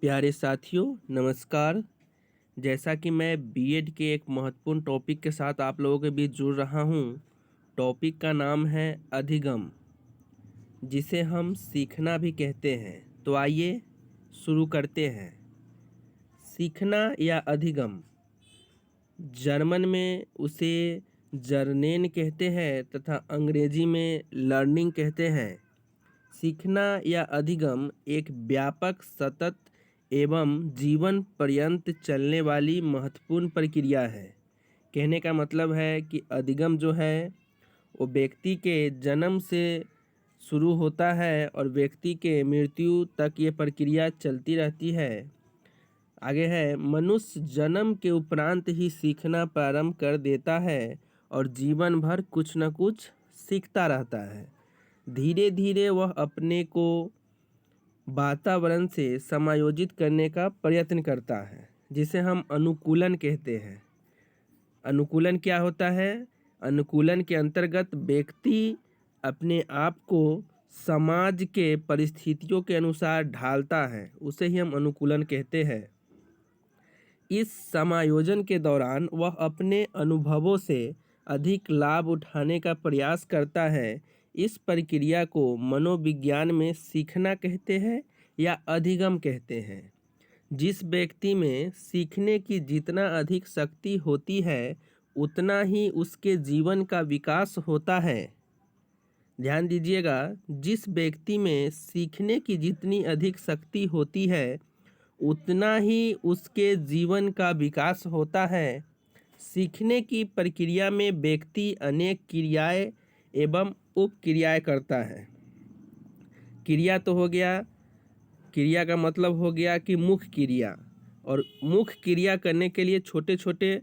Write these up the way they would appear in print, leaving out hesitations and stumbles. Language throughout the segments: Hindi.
प्यारे साथियों नमस्कार। जैसा कि मैं बीएड के एक महत्वपूर्ण टॉपिक के साथ आप लोगों के बीच जुड़ रहा हूं। टॉपिक का नाम है अधिगम, जिसे हम सीखना भी कहते हैं। तो आइए शुरू करते हैं। सीखना या अधिगम, जर्मन में उसे जर्नेन कहते हैं तथा अंग्रेजी में लर्निंग कहते हैं। सीखना या अधिगम एक व्यापक, सतत एवं जीवन पर्यंत चलने वाली महत्वपूर्ण प्रक्रिया है। कहने का मतलब है कि अधिगम जो है वो व्यक्ति के जन्म से शुरू होता है और व्यक्ति के मृत्यु तक ये प्रक्रिया चलती रहती है। आगे है, मनुष्य जन्म के उपरांत ही सीखना प्रारंभ कर देता है और जीवन भर कुछ न कुछ सीखता रहता है। धीरे धीरे वह अपने को वातावरण से समायोजित करने का प्रयत्न करता है, जिसे हम अनुकूलन कहते हैं। अनुकूलन क्या होता है? अनुकूलन के अंतर्गत व्यक्ति अपने आप को समाज के परिस्थितियों के अनुसार ढालता है, उसे ही हम अनुकूलन कहते हैं। इस समायोजन के दौरान वह अपने अनुभवों से अधिक लाभ उठाने का प्रयास करता है। इस प्रक्रिया को मनोविज्ञान में सीखना कहते हैं या अधिगम कहते हैं। जिस व्यक्ति में सीखने की जितना अधिक शक्ति होती है, उतना ही उसके जीवन का विकास होता है। ध्यान दीजिएगा, जिस व्यक्ति में सीखने की जितनी अधिक शक्ति होती है, उतना ही उसके जीवन का विकास होता है। सीखने की प्रक्रिया में व्यक्ति अनेक क्रियाएं एवं उपक्रियाएं करता है। क्रिया तो हो गया, क्रिया का मतलब हो गया कि मुख्य क्रिया, और मुख्य क्रिया करने के लिए छोटे छोटे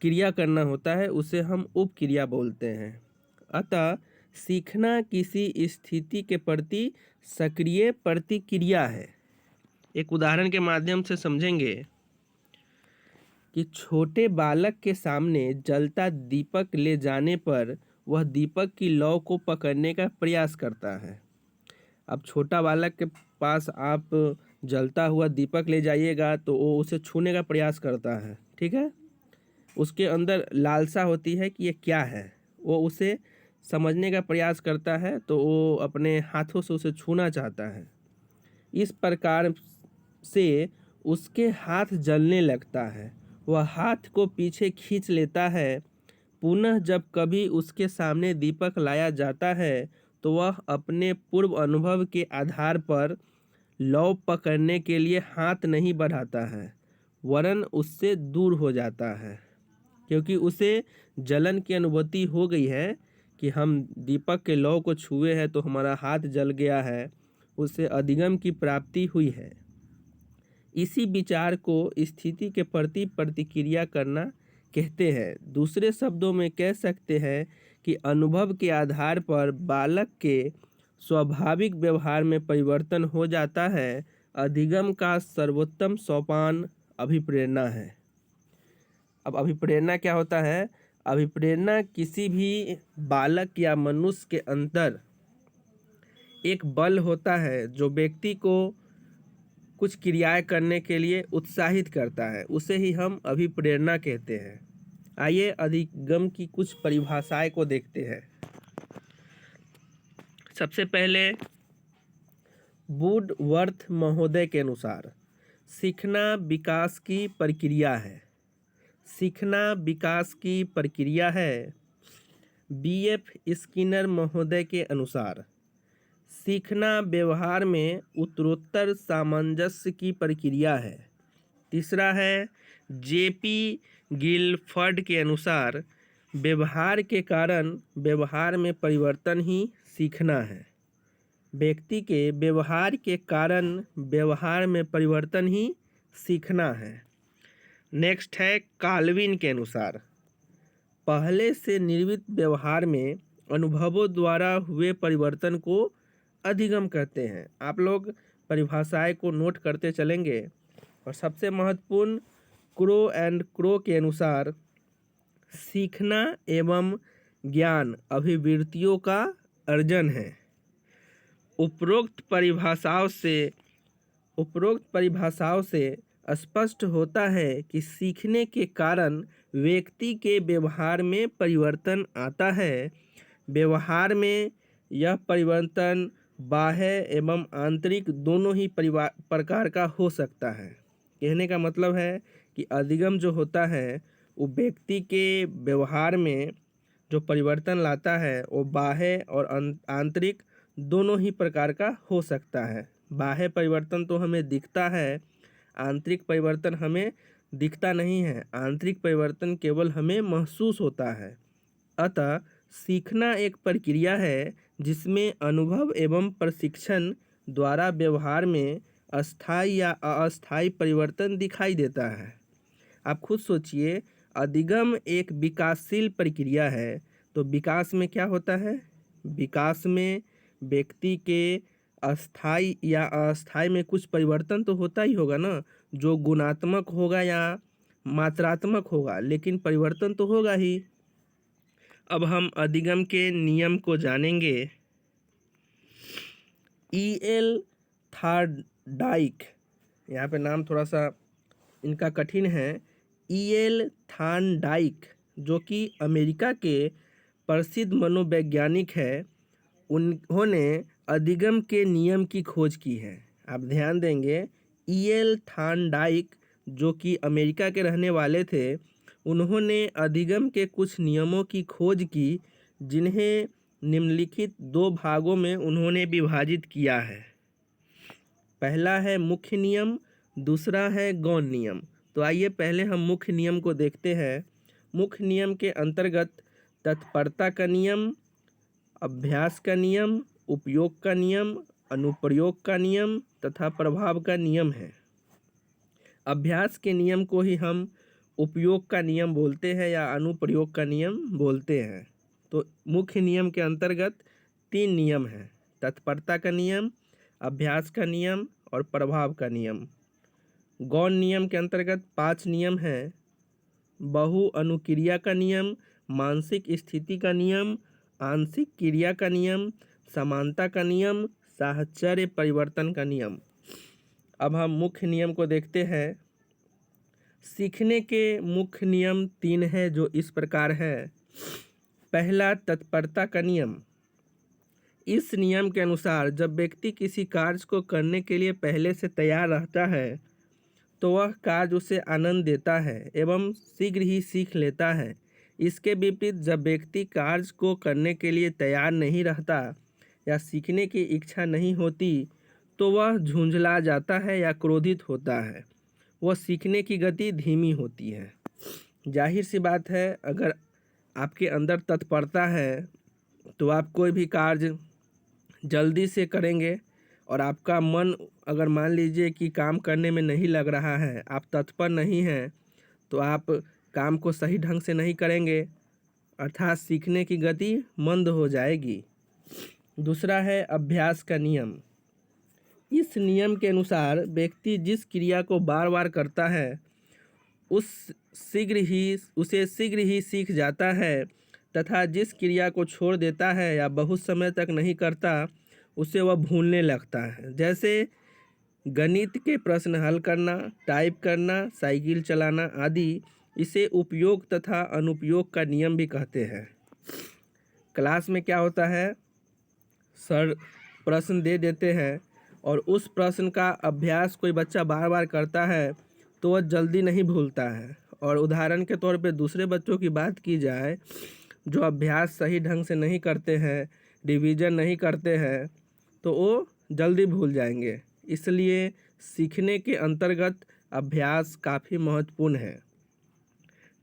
क्रिया करना होता है, उसे हम उपक्रिया बोलते हैं। अतः सीखना किसी स्थिति के प्रति सक्रिय प्रतिक्रिया है। एक उदाहरण के माध्यम से समझेंगे कि छोटे बालक के सामने जलता दीपक ले जाने पर वह दीपक की लौ को पकड़ने का प्रयास करता है। अब छोटा बालक के पास आप जलता हुआ दीपक ले जाइएगा तो वो उसे छूने का प्रयास करता है, ठीक है। उसके अंदर लालसा होती है कि ये क्या है, वो उसे समझने का प्रयास करता है, तो वो अपने हाथों से उसे छूना चाहता है। इस प्रकार से उसके हाथ जलने लगता है, वह हाथ को पीछे खींच लेता है। पुनः जब कभी उसके सामने दीपक लाया जाता है तो वह अपने पूर्व अनुभव के आधार पर लौ पकड़ने के लिए हाथ नहीं बढ़ाता है, वरन उससे दूर हो जाता है, क्योंकि उसे जलन की अनुभूति हो गई है कि हम दीपक के लौ को छुए हैं तो हमारा हाथ जल गया है। उसे अधिगम की प्राप्ति हुई है। इसी विचार को स्थिति के प्रति प्रतिक्रिया करना कहते हैं। दूसरे शब्दों में कह सकते हैं कि अनुभव के आधार पर बालक के स्वाभाविक व्यवहार में परिवर्तन हो जाता है। अधिगम का सर्वोत्तम सोपान अभिप्रेरणा है। अब अभिप्रेरणा क्या होता है? अभिप्रेरणा किसी भी बालक या मनुष्य के अंदर एक बल होता है जो व्यक्ति को कुछ क्रियाएं करने के लिए उत्साहित करता है, उसे ही हम अभिप्रेरणा कहते हैं। आइए अधिगम की कुछ परिभाषाएं को देखते हैं। सबसे पहले वुडवर्थ महोदय के अनुसार सीखना विकास की प्रक्रिया है। सीखना विकास की प्रक्रिया है। बीएफ स्किनर महोदय के अनुसार सीखना व्यवहार में उत्तरोत्तर सामंजस्य की प्रक्रिया है। तीसरा है जेपी गिलफर्ड के अनुसार व्यवहार के कारण व्यवहार में परिवर्तन ही सीखना है। व्यक्ति के व्यवहार के कारण व्यवहार में परिवर्तन ही सीखना है। नेक्स्ट है काल्विन के अनुसार पहले से निर्मित व्यवहार में अनुभवों द्वारा हुए परिवर्तन को अधिगम कहते हैं। आप लोग परिभाषाएं को नोट करते चलेंगे। और सबसे महत्वपूर्ण क्रो के अनुसार सीखना एवं ज्ञान अभिवृत्तियों का अर्जन है। उपरोक्त परिभाषाओं से उपरोक्त परिभाषाओं से स्पष्ट होता है कि सीखने के कारण व्यक्ति के व्यवहार में परिवर्तन आता है। व्यवहार में यह परिवर्तन बाह्य एवं आंतरिक दोनों ही प्रकार का हो सकता है। कहने का मतलब है कि अधिगम जो होता है वो व्यक्ति के व्यवहार में जो परिवर्तन लाता है वो बाह्य और आंतरिक दोनों ही प्रकार का हो सकता है। बाह्य परिवर्तन तो हमें दिखता है, आंतरिक परिवर्तन हमें दिखता नहीं है। आंतरिक परिवर्तन केवल हमें महसूस होता है। अतः सीखना एक प्रक्रिया है जिसमें अनुभव एवं प्रशिक्षण द्वारा व्यवहार में अस्थायी या अस्थायी परिवर्तन दिखाई देता है। आप खुद सोचिए, अधिगम एक विकासशील प्रक्रिया है, तो विकास में क्या होता है? विकास में व्यक्ति के अस्थायी या अस्थायी में कुछ परिवर्तन तो होता ही होगा ना, जो गुणात्मक होगा या मात्रात्मक होगा, लेकिन परिवर्तन तो होगा ही। अब हम अधिगम के नियम को जानेंगे। E.L. थार्डाइक, यहाँ पे नाम थोड़ा सा इनका कठिन है। E.L. थार्डाइक जो कि अमेरिका के प्रसिद्ध मनोवैज्ञानिक है, उन्होंने अधिगम के नियम की खोज की है। आप ध्यान देंगे, E.L. थार्डाइक जो कि अमेरिका के रहने वाले थे, उन्होंने अधिगम के कुछ नियमों की खोज की, जिन्हें निम्नलिखित दो भागों में उन्होंने विभाजित किया है। पहला है मुख्य नियम, दूसरा है गौण नियम। तो आइए पहले हम मुख्य नियम को देखते हैं। मुख्य नियम के अंतर्गत तत्परता का नियम, अभ्यास का नियम, उपयोग का नियम, अनुप्रयोग का नियम तथा प्रभाव का नियम है। अभ्यास के नियम को ही हम उपयोग का नियम बोलते हैं या अनुप्रयोग का नियम बोलते हैं। तो मुख्य नियम के अंतर्गत 3 नियम हैं: तत्परता का नियम, अभ्यास का नियम और प्रभाव का नियम। गौण नियम के अंतर्गत 5 नियम हैं: बहु अनुक्रिया का नियम, मानसिक स्थिति का नियम, आंशिक क्रिया का नियम, समानता का नियम, साहचर्य परिवर्तन का नियम। अब हम मुख्य नियम को देखते हैं। सीखने के मुख्य नियम 3 हैं, जो इस प्रकार है। पहला, तत्परता का नियम। इस नियम के अनुसार जब व्यक्ति किसी कार्य को करने के लिए पहले से तैयार रहता है तो वह कार्य उसे आनंद देता है एवं शीघ्र ही सीख लेता है। इसके विपरीत जब व्यक्ति कार्य को करने के लिए तैयार नहीं रहता या सीखने की इच्छा नहीं होती तो वह झुंझला जाता है या क्रोधित होता है। वह सीखने की गति धीमी होती है। जाहिर सी बात है, अगर आपके अंदर तत्परता है तो आप कोई भी कार्य जल्दी से करेंगे, और आपका मन अगर मान लीजिए कि काम करने में नहीं लग रहा है, आप तत्पर नहीं हैं, तो आप काम को सही ढंग से नहीं करेंगे, अर्थात सीखने की गति मंद हो जाएगी। दूसरा है अभ्यास का नियम। इस नियम के अनुसार व्यक्ति जिस क्रिया को बार बार करता है उसे शीघ्र ही सीख जाता है, तथा जिस क्रिया को छोड़ देता है या बहुत समय तक नहीं करता उसे वह भूलने लगता है। जैसे गणित के प्रश्न हल करना, टाइप करना, साइकिल चलाना आदि। इसे उपयोग तथा अनुपयोग का नियम भी कहते हैं। क्लास में क्या होता है, सर प्रश्न दे देते हैं और उस प्रश्न का अभ्यास कोई बच्चा बार बार करता है तो वह जल्दी नहीं भूलता है। और उदाहरण के तौर पे दूसरे बच्चों की बात की जाए जो अभ्यास सही ढंग से नहीं करते हैं, रिवीजन नहीं करते हैं, तो वो जल्दी भूल जाएंगे। इसलिए सीखने के अंतर्गत अभ्यास काफ़ी महत्वपूर्ण है।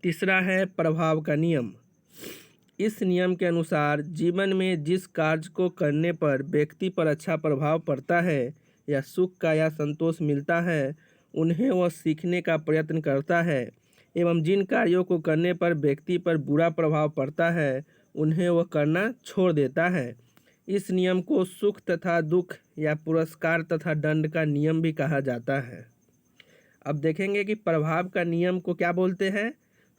तीसरा है प्रभाव का नियम। इस नियम के अनुसार जीवन में जिस कार्य को करने पर व्यक्ति पर अच्छा प्रभाव पड़ता है या सुख का या संतोष मिलता है, उन्हें वह सीखने का प्रयत्न करता है, एवं जिन कार्यों को करने पर व्यक्ति पर बुरा प्रभाव पड़ता है उन्हें वह करना छोड़ देता है। इस नियम को सुख तथा दुख या पुरस्कार तथा दंड का नियम भी कहा जाता है। अब देखेंगे कि प्रभाव का नियम को क्या बोलते हैं।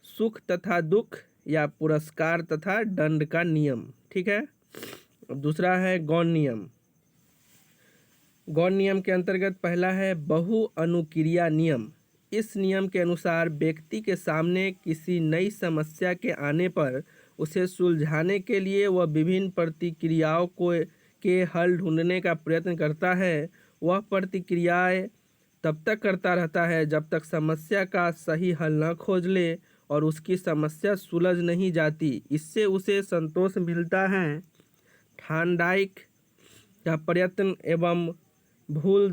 सुख तथा दुख या पुरस्कार तथा दंड का नियम। ठीक है। दूसरा है गौण नियम। गौण नियम के अंतर्गत पहला है बहु अनुक्रिया नियम। इस नियम के अनुसार व्यक्ति के सामने किसी नई समस्या के आने पर उसे सुलझाने के लिए वह विभिन्न प्रतिक्रियाओं को के हल ढूंढने का प्रयत्न करता है। वह प्रतिक्रियाएं तब तक करता रहता है जब तक समस्या का सही हल न खोज ले और उसकी समस्या सुलझ नहीं जाती। इससे उसे संतोष मिलता है। थॉर्नडाइक का प्रयत्न एवं भूल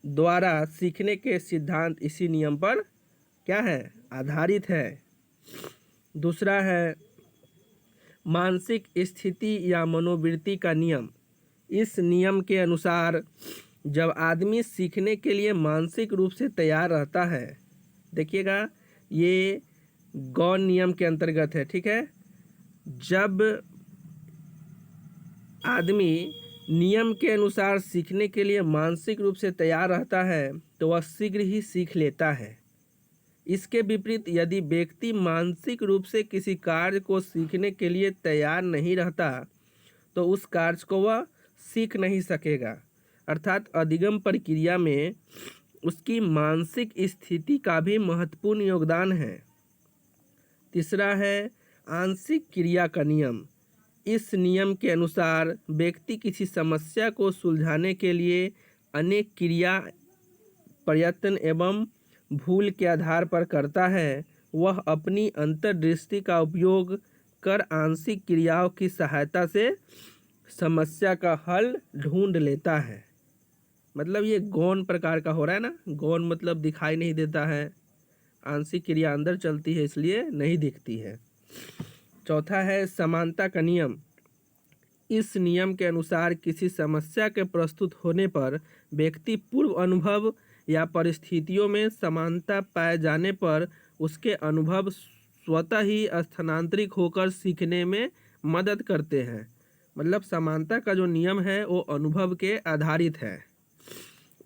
द्वारा सीखने के सिद्धांत इसी नियम पर क्या है, आधारित है। दूसरा है मानसिक स्थिति या मनोवृत्ति का नियम। इस नियम के अनुसार जब आदमी सीखने के लिए मानसिक रूप से तैयार रहता है, देखिएगा ये गौण नियम के अंतर्गत है, ठीक है। जब आदमी नियम के अनुसार सीखने के लिए मानसिक रूप से तैयार रहता है तो वह शीघ्र ही सीख लेता है। इसके विपरीत यदि व्यक्ति मानसिक रूप से किसी कार्य को सीखने के लिए तैयार नहीं रहता तो उस कार्य को वह सीख नहीं सकेगा। अर्थात अधिगम प्रक्रिया में उसकी मानसिक स्थिति का भी महत्वपूर्ण योगदान है। तीसरा है आंशिक क्रिया का नियम। इस नियम के अनुसार व्यक्ति किसी समस्या को सुलझाने के लिए अनेक क्रिया प्रयत्न एवं भूल के आधार पर करता है। वह अपनी अंतर्दृष्टि का उपयोग कर आंशिक क्रियाओं की सहायता से समस्या का हल ढूंढ लेता है। मतलब ये गौण प्रकार का हो रहा है ना, गौण मतलब दिखाई नहीं देता है, आंशिक क्रिया अंदर चलती है इसलिए नहीं दिखती है। चौथा है समानता का नियम। इस नियम के अनुसार किसी समस्या के प्रस्तुत होने पर व्यक्ति पूर्व अनुभव या परिस्थितियों में समानता पाए जाने पर उसके अनुभव स्वतः ही स्थानांतरित होकर सीखने में मदद करते हैं। मतलब समानता का जो नियम है वो अनुभव के आधारित है।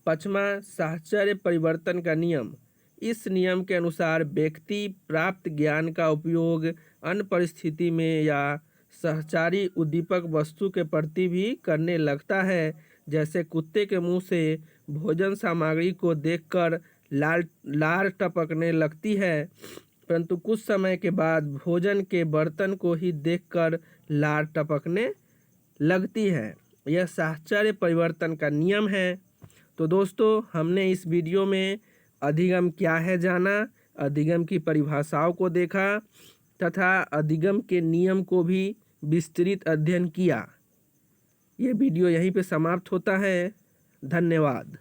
पांचवा साहचर्य परिवर्तन का नियम। इस नियम के अनुसार व्यक्ति प्राप्त ज्ञान का उपयोग अन्य परिस्थिति में या सहचारी उद्दीपक वस्तु के प्रति भी करने लगता है। जैसे कुत्ते के मुंह से भोजन सामग्री को देखकर लार टपकने लगती है, परंतु कुछ समय के बाद भोजन के बर्तन को ही देखकर लार टपकने लगती है। यह साहचर्य परिवर्तन का नियम है। तो दोस्तों, हमने इस वीडियो में अधिगम क्या है जाना, अधिगम की परिभाषाओं को देखा तथा अधिगम के नियम को भी विस्तृत अध्ययन किया। ये वीडियो यहीं पे समाप्त होता है। धन्यवाद।